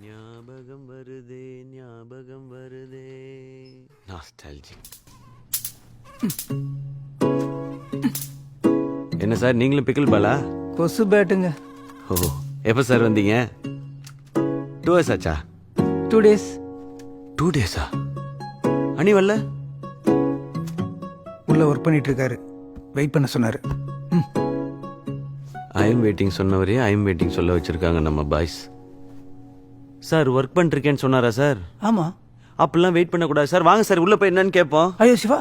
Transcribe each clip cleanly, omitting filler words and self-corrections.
ஞாபகம் வருதே ஞாபகம் வருதே நாஸ்டால்ஜிக். என்ன சார் நீங்களும் பிக்கிள் பாலா? கொசு பேட்டுங்க. ஓ எப்போ சார் வந்தீங்க? 2 hours ஆச்சா? 2 days. 2 days-ஆ? அனி வரல? உள்ள ஒர்க் பண்ணிட்டு இருக்காரு, வெயிட் பண்ண சொன்னாரு. ஐ எம் வெயிட்டிங் சொன்னவரே ஐ எம் வெயிட்டிங் சொல்ல வச்சிருக்காங்க நம்ம பாய்ஸ். சார் ஒர்க் பண்ணிருக்கேன்னு சொன்னாரா சார்? ஆமா. அப்படிலாம் வெயிட் பண்ணக்கூடாது சார். வாங்க சார் உள்ள போய் என்னன்னு கேட்போம். ஐயோ சிவா,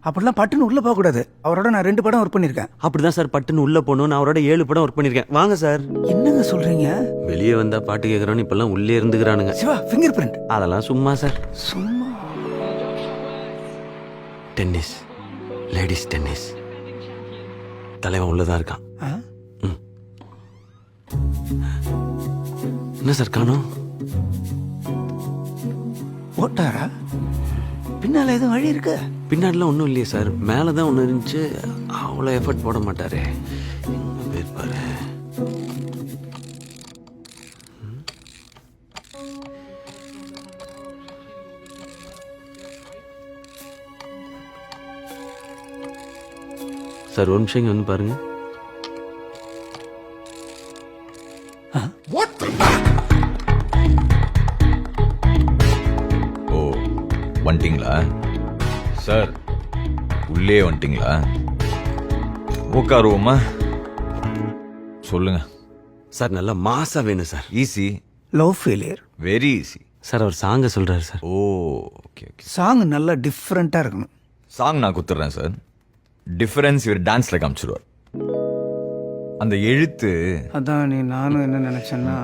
அப்படிலாம் பட்டுன்னு உள்ள போக கூடாது. அவரோட நான் 2 படம் ஒர்க் பண்ணிருக்கேன். அப்படிதான் சார் பட்டுன்னு உள்ள போகணும். நான் அவரோட 7 படம் ஒர்க் பண்ணிருக்கேன். வாங்க சார். என்னங்க சொல்றீங்க? வெளியே வந்தா பாட்டு கேட்கறோன்னு இப்பெல்லாம் உள்ளே இருந்துக்கிறானுங்க. சிவா ஃபிங்கர் பிரிண்ட் அதெல்லாம் சும்மா சார். சும்மா. Tennis, ladies tennis. தலைவன் உள்ளதான் இருக்கான். ஆ? என்ன சார் காணோம்? ஓட்டாரா? பின்னால எதுவும் வழி இருக்கு? பின்னாடிலாம் ஒன்றும் இல்லையே சார். மேலே தான் ஒன்று இருந்துச்சு. அவ்வளோ எஃபர்ட் போட மாட்டாரே. எங்கே போயிருப்பாரு? சார் ஒரு நிமிஷம் இங்க வந்து பாருங்க. ஓ வந்துட்டீங்களா சார்? உள்ளே வந்துட்டீங்களா? உட்காருவோமா? சொல்லுங்க சார் நல்லா மாசா வேணும் sir. Easy, love failure. Very easy. Sir அவர் சாங்க சொல்றாரு sir. Oh okay okay. Song நல்லா டிஃப்ரெண்டா இருக்கணும். சாங் நான் குத்துறேன் சார். டிஃபரன்ஸ் இவர் டான்ஸ்ல காமிச்சிருவார். அந்த எழுத்து அதான் நானும் என்ன நினைச்சேன்னா,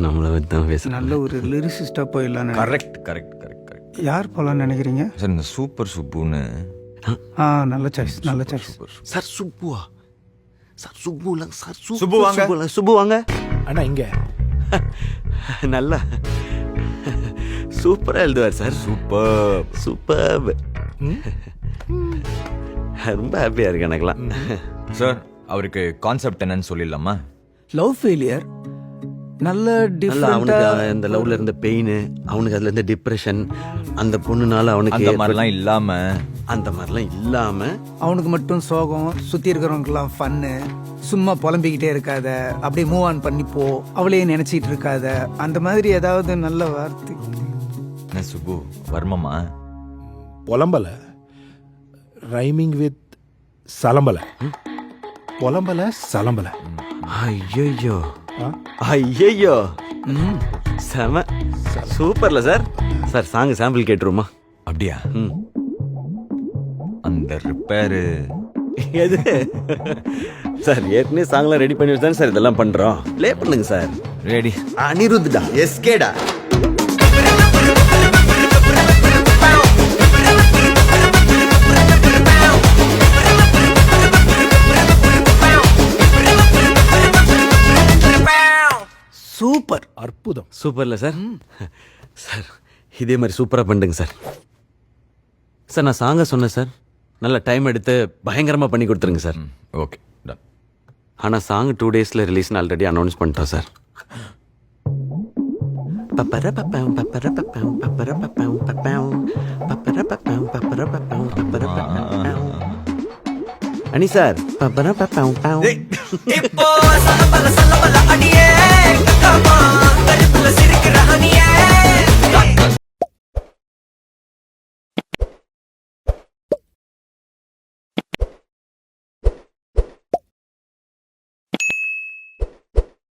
நம்மளை வந்து தான் பேசுறேன். நல்ல ஒரு லிரிசிஸ்டா போயிடலான்னு. Correct correct correct correct. யார் போலான்னு நினைக்கிறீங்க? சார் இந்த சூப்பர் சுப்புன்னு. நல்ல சாய்ஸ், நல்ல சாய்ஸ். சார் சுப்புவா? சார் சுப்பு இல்ல சார். சுப்பு வாங்க. சுப்பு வாங்க அண்ணா இங்க. நல்லா சூப்பரா எழுதுவார் சார். Super super. ரொம்ப ஹாப்பியா இருக்கு எனக்குலாம். சார் அவருக்கு கான்செப்ட் என்னன்னு சொல்லிடலாமா? லவ் ஃபெயிலியர் நல்ல நல்லா டிஃப்ரெண்டா. அவனுக்கு அந்த லவ்ல இருந்த பெயின், அவனுக்கு அதுல இருந்த டிப்ரெஷன், அந்த பொண்ணுனால அவனுக்கு அந்த மாதிரிலாம் இல்லாம, அந்த மாதிரிலாம் இல்லாம அவனுக்கு மட்டும் சோகம், சுத்தி இருக்கிறவங்களுக்குலாம் ஃபன்னு. சும்மா புலம்பிக்கிட்டே இருக்காத, அப்படியே மூவ் ஆன் பண்ணி போ, அவளையே நினைச்சிட்டு இருக்காத, அந்த மாதிரி ஏதாவது நல்ல வார்த்தை. என்ன சுப்பு வர்மமா? பொலம்பல ரைமிங் வித் சலம்பல. பொலம்பல சலம்பல. ஐயோ ஐயோ செம சூப்பர்ல சார். சார் சாங் சாம்பிள் கேட்டுருமா? அப்படியா? அந்த ரிப்பேரு எது சார்? ஏற்கனவே சாங்லாம் ரெடி பண்ணி வச்சு சார் இதெல்லாம் பண்றோம். ப்ளே பண்ணுங்க சார். ரெடி. அனிருத்டா எஸ்கேடா. சூப்பர், அற்புதம். சூப்பர்ல சார். சார் இதே மாதிரி சூப்பரா பண்ணுங்க சார். சார் நான் சாங்க சொன்னேன் சார். நல்ல டைம் எடுத்து பயங்கரமா பண்ணி கொடுத்துருங்க சார். Okay done. ஆனா சாங் 2 daysல ரிலீஸ்னு ஆல்ரெடி அனௌன்ஸ் பண்ணிட்டோம் சார். பப்பர பப்பம் பப்பர பப்பம் பப்பர பப்பம் பப்பம் பப்பர பப்பம் பப்பர பப்பம் பப்பர பப்பம். அனி சார் பப்பர பப்பம் பப்பம். இப்போ சலபல சலபல அடியே கக்கமா